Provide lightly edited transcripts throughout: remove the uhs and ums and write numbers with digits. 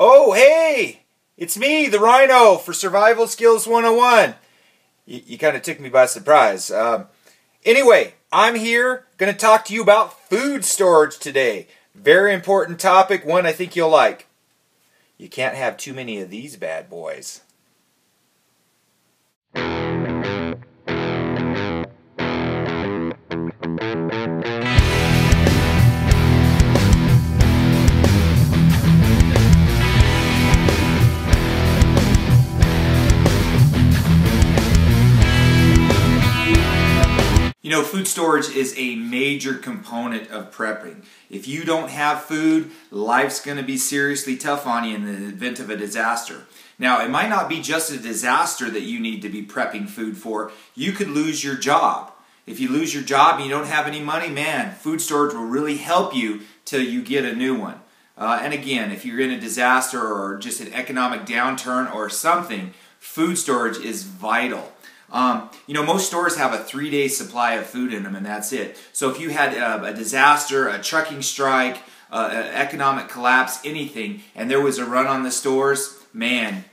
Oh, hey! It's me, the Rhino, for Survival Skills 101. You kind of took me by surprise. Anyway, I'm here going to talk to you about food storage today. Very important topic, one I think you'll like. You can't have too many of these bad boys. You know, food storage is a major component of prepping. If you don't have food, life's going to be seriously tough on you in the event of a disaster. Now, it might not be just a disaster that you need to be prepping food for. You could lose your job. If you lose your job and you don't have any money, man, food storage will really help you till you get a new one. And again, if you're in a disaster or just an economic downturn or something, food storage is vital. You know, most stores have a 3-day supply of food in them, and that's it. So if you had a disaster, a trucking strike, an economic collapse, anything, and there was a run on the stores, man,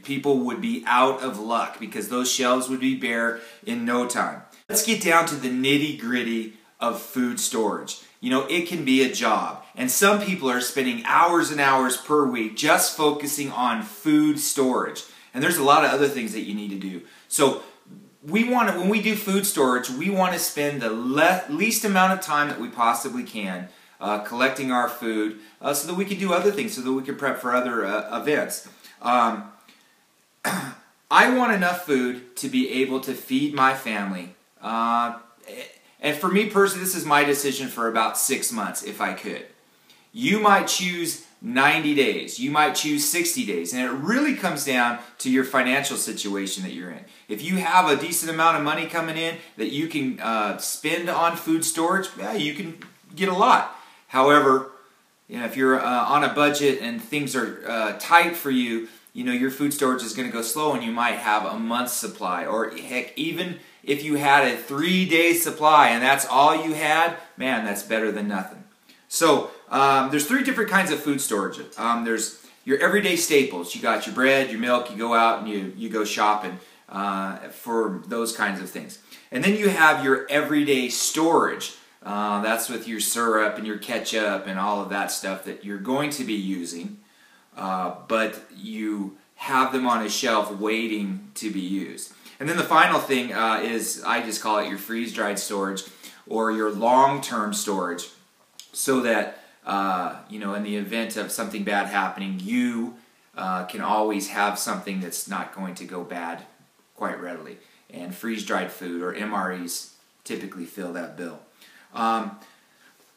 people would be out of luck because those shelves would be bare in no time. Let's get down to the nitty-gritty of food storage. You know, it can be a job, and some people are spending hours and hours per week just focusing on food storage. And there's a lot of other things that you need to do. So when we do food storage, we want to spend the least amount of time that we possibly can collecting our food so that we can do other things, so that we can prep for other events. I want enough food to be able to feed my family. And for me personally, this is my decision for about 6 months if I could. You might choose 90 days. You might choose 60 days. And it really comes down to your financial situation that you're in. If you have a decent amount of money coming in that you can spend on food storage, yeah, you can get a lot. However, you know, if you're on a budget and things are tight for you, you know, your food storage is going to go slow and you might have a month's supply. Or heck, even if you had a 3-day supply and that's all you had, man, that's better than nothing. So, there's 3 different kinds of food storage. There's your everyday staples. You got your bread, your milk, you go out and you go shopping for those kinds of things. And then you have your everyday storage. That's with your syrup and your ketchup and all of that stuff that you're going to be using, but you have them on a shelf waiting to be used. And then the final thing is, I just call it your freeze-dried storage or your long-term storage, so that you know, in the event of something bad happening, you can always have something that's not going to go bad quite readily. And freeze-dried food, or MREs, typically fill that bill.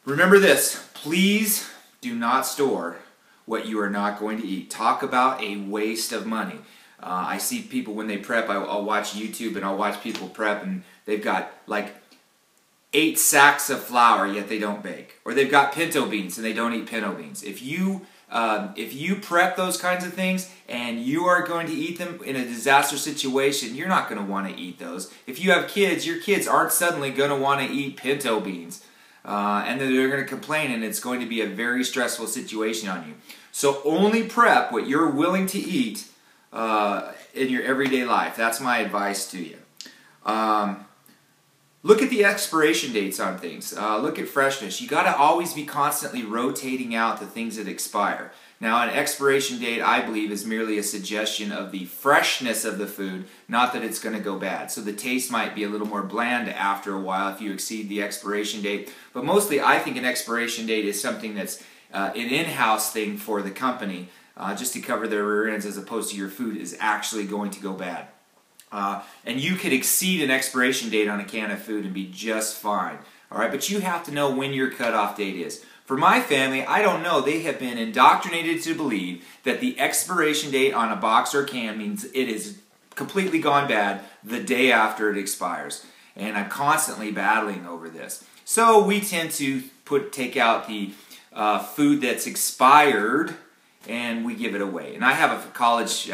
Remember this, please do not store what you are not going to eat. Talk about a waste of money. I see people when they prep, I'll watch YouTube and I'll watch people prep and they've got like 8 sacks of flour, yet they don't bake. Or they've got pinto beans and they don't eat pinto beans. If you prep those kinds of things and you are going to eat them in a disaster situation, you're not going to want to eat those. If you have kids, your kids aren't suddenly going to want to eat pinto beans. And then they're going to complain and it's going to be a very stressful situation on you. So only prep what you're willing to eat in your everyday life. That's my advice to you. Look at the expiration dates on things. Look at freshness. You got to always be constantly rotating out the things that expire. Now, an expiration date, I believe, is merely a suggestion of the freshness of the food, not that it's going to go bad. So the taste might be a little more bland after a while if you exceed the expiration date. But mostly, I think an expiration date is something that's an in-house thing for the company, just to cover their rear ends, as opposed to your food is actually going to go bad. And you could exceed an expiration date on a can of food and be just fine. All right, but you have to know when your cutoff date is. For my family, I don't know. They have been indoctrinated to believe that the expiration date on a box or can means it is completely gone bad the day after it expires. And I'm constantly battling over this. So we tend to take out the food that's expired and we give it away. And I have a college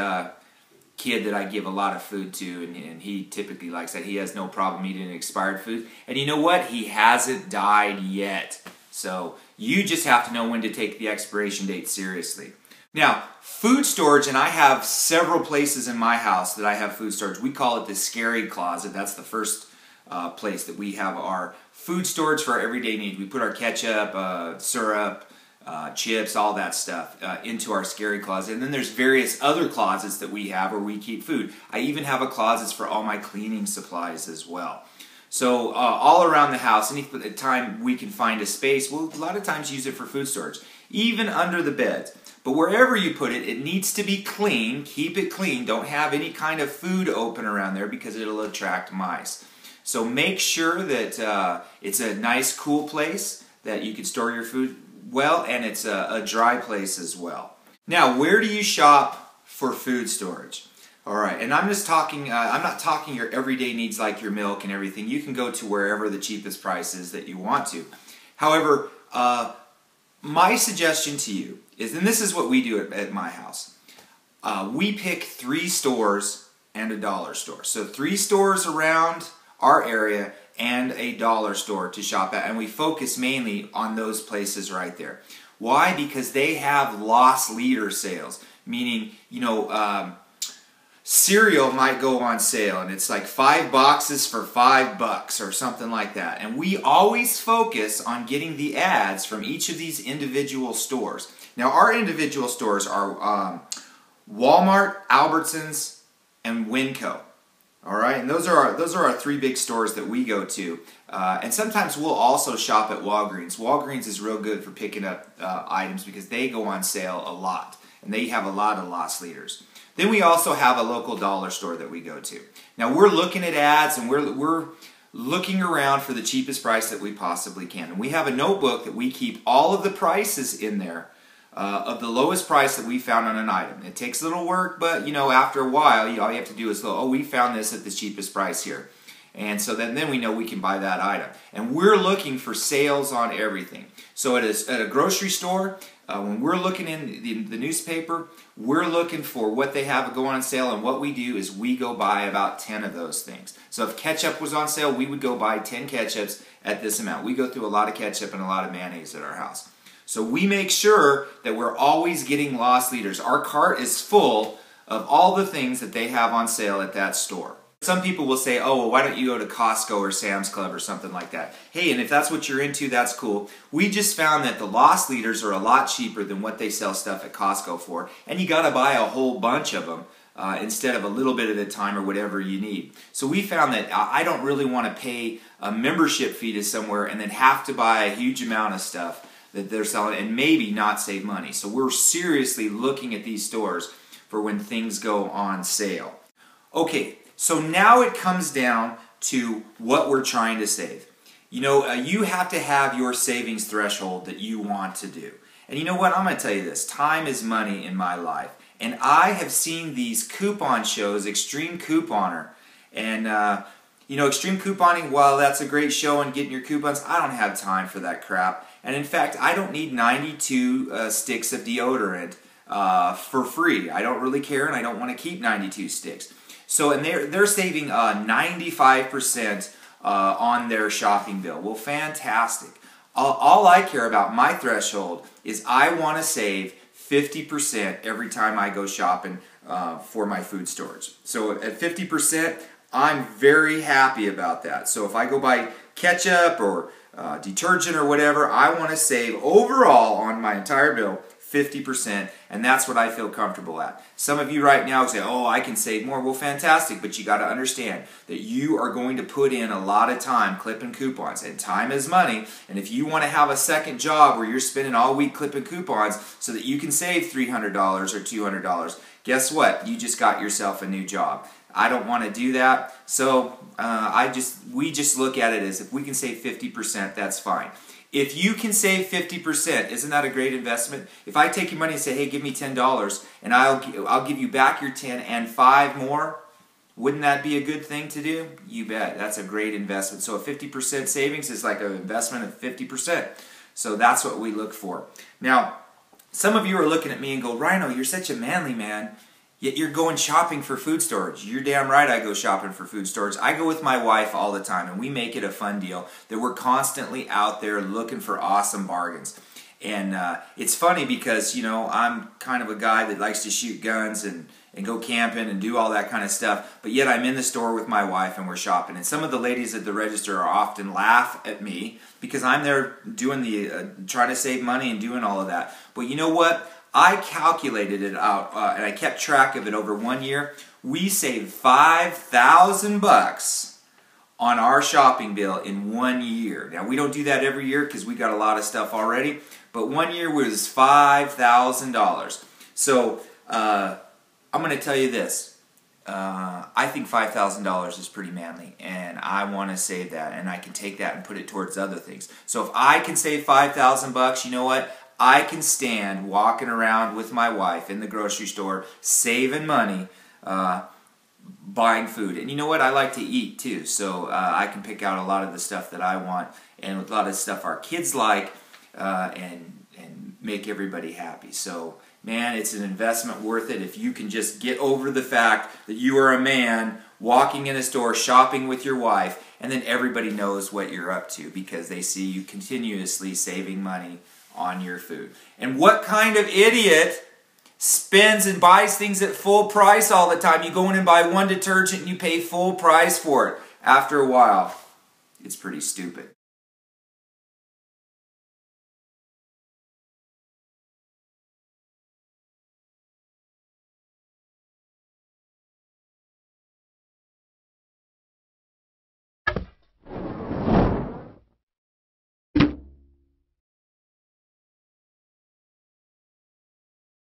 kid that I give a lot of food to, and he typically likes that. He has no problem eating expired food. And you know what? He hasn't died yet. So you just have to know when to take the expiration date seriously. Now, food storage, and I have several places in my house that I have food storage. We call it the scary closet. That's the first place that we have our food storage for our everyday needs. We put our ketchup, syrup, chips, all that stuff into our scary closet. And then there's various other closets that we have where we keep food. I even have a closet for all my cleaning supplies as well. So all around the house, any time we can find a space, we'll a lot of times use it for food storage. Even under the beds. But wherever you put it, it needs to be clean. Keep it clean. Don't have any kind of food open around there because it'll attract mice. So make sure that it's a nice, cool place that you can store your food well, and it's a dry place as well. Now, where do you shop for food storage? All right, and I'm just talking, I'm not talking your everyday needs like your milk and everything. You can go to wherever the cheapest price is that you want to. However, my suggestion to you is, and this is what we do at my house, we pick 3 stores and a dollar store. So 3 stores around our area and a dollar store to shop at, and we focus mainly on those places right there. Why? Because they have loss leader sales, meaning, you know, cereal might go on sale and it's like 5 boxes for $5 or something like that. And we always focus on getting the ads from each of these individual stores. Now, our individual stores are Walmart, Albertsons, and Winco. All right, and those are our 3 big stores that we go to. And sometimes we'll also shop at Walgreens. Walgreens is real good for picking up items because they go on sale a lot, and they have a lot of loss leaders. Then we also have a local dollar store that we go to. Now we're looking at ads and we're looking around for the cheapest price that we possibly can. And we have a notebook that we keep all of the prices in there of the lowest price that we found on an item. It takes a little work, but you know, after a while, all you have to do is go, oh, we found this at the cheapest price here. And so then we know we can buy that item. And we're looking for sales on everything. So at a grocery store, when we're looking in the newspaper, we're looking for what they have going on sale, and what we do is we go buy about 10 of those things. So if ketchup was on sale, we would go buy 10 ketchups at this amount. We go through a lot of ketchup and a lot of mayonnaise at our house. So we make sure that we're always getting loss leaders. Our cart is full of all the things that they have on sale at that store. Some people will say, oh, well, why don't you go to Costco or Sam's Club or something like that? Hey, and if that's what you're into, that's cool. We just found that the loss leaders are a lot cheaper than what they sell stuff at Costco for, and you got to buy a whole bunch of them instead of a little bit at a time or whatever you need. So we found that I don't really want to pay a membership fee to somewhere and then have to buy a huge amount of stuff that they're selling and maybe not save money. So we're seriously looking at these stores for when things go on sale. Okay. So now it comes down to what we're trying to save. You know, you have to have your savings threshold that you want to do. And you know what? I'm going to tell you this. Time is money in my life. And I have seen these coupon shows, Extreme Couponer. And, you know, Extreme Couponing, while that's a great show and getting your coupons, I don't have time for that crap. And in fact, I don't need 92 sticks of deodorant for free. I don't really care, and I don't want to keep 92 sticks. So, and they're saving 95% on their shopping bill. Well, fantastic. All I care about, my threshold, is I want to save 50% every time I go shopping for my food storage. So at 50%, I'm very happy about that. So if I go buy ketchup or detergent or whatever, I want to save overall on my entire bill 50%, and that's what I feel comfortable at. Some of you right now say, oh, I can save more. Well, fantastic, but you got to understand that you are going to put in a lot of time clipping coupons, and time is money, and if you want to have a second job where you're spending all week clipping coupons so that you can save $300 or $200, guess what? You just got yourself a new job. I don't want to do that, so we just look at it as if we can save 50%, that's fine. If you can save 50%, isn't that a great investment? If I take your money and say, hey, give me $10, and I'll give you back your 10 and 5 more, wouldn't that be a good thing to do? You bet. That's a great investment. So a 50% savings is like an investment of 50%. So that's what we look for. Now, some of you are looking at me and go, Rhino, you're such a manly man, yet you're going shopping for food storage. You're damn right I go shopping for food storage. I go with my wife all the time, and we make it a fun deal that we're constantly out there looking for awesome bargains. And it's funny because, you know, I'm kind of a guy that likes to shoot guns and go camping and do all that kind of stuff, but yet I'm in the store with my wife and we're shopping. And some of the ladies at the register are often laugh at me because I'm there doing the, trying to save money and doing all of that. But you know what? I calculated it out and I kept track of it over 1 year. We saved $5,000 on our shopping bill in 1 year. Now, we don't do that every year because we got a lot of stuff already, but 1 year was $5,000. So, I'm going to tell you this. I think $5,000 is pretty manly, and I want to save that, and I can take that and put it towards other things. So if I can save $5,000, you know what? I can stand walking around with my wife in the grocery store, saving money, buying food. And you know what? I like to eat too, so I can pick out a lot of the stuff that I want and a lot of stuff our kids like, and make everybody happy. So, man, it's an investment worth it if you can just get over the fact that you are a man walking in a store, shopping with your wife, and then everybody knows what you're up to because they see you continuously saving money on your food. And what kind of idiot spends and buys things at full price all the time? You go in and buy one detergent and you pay full price for it. After a while, it's pretty stupid.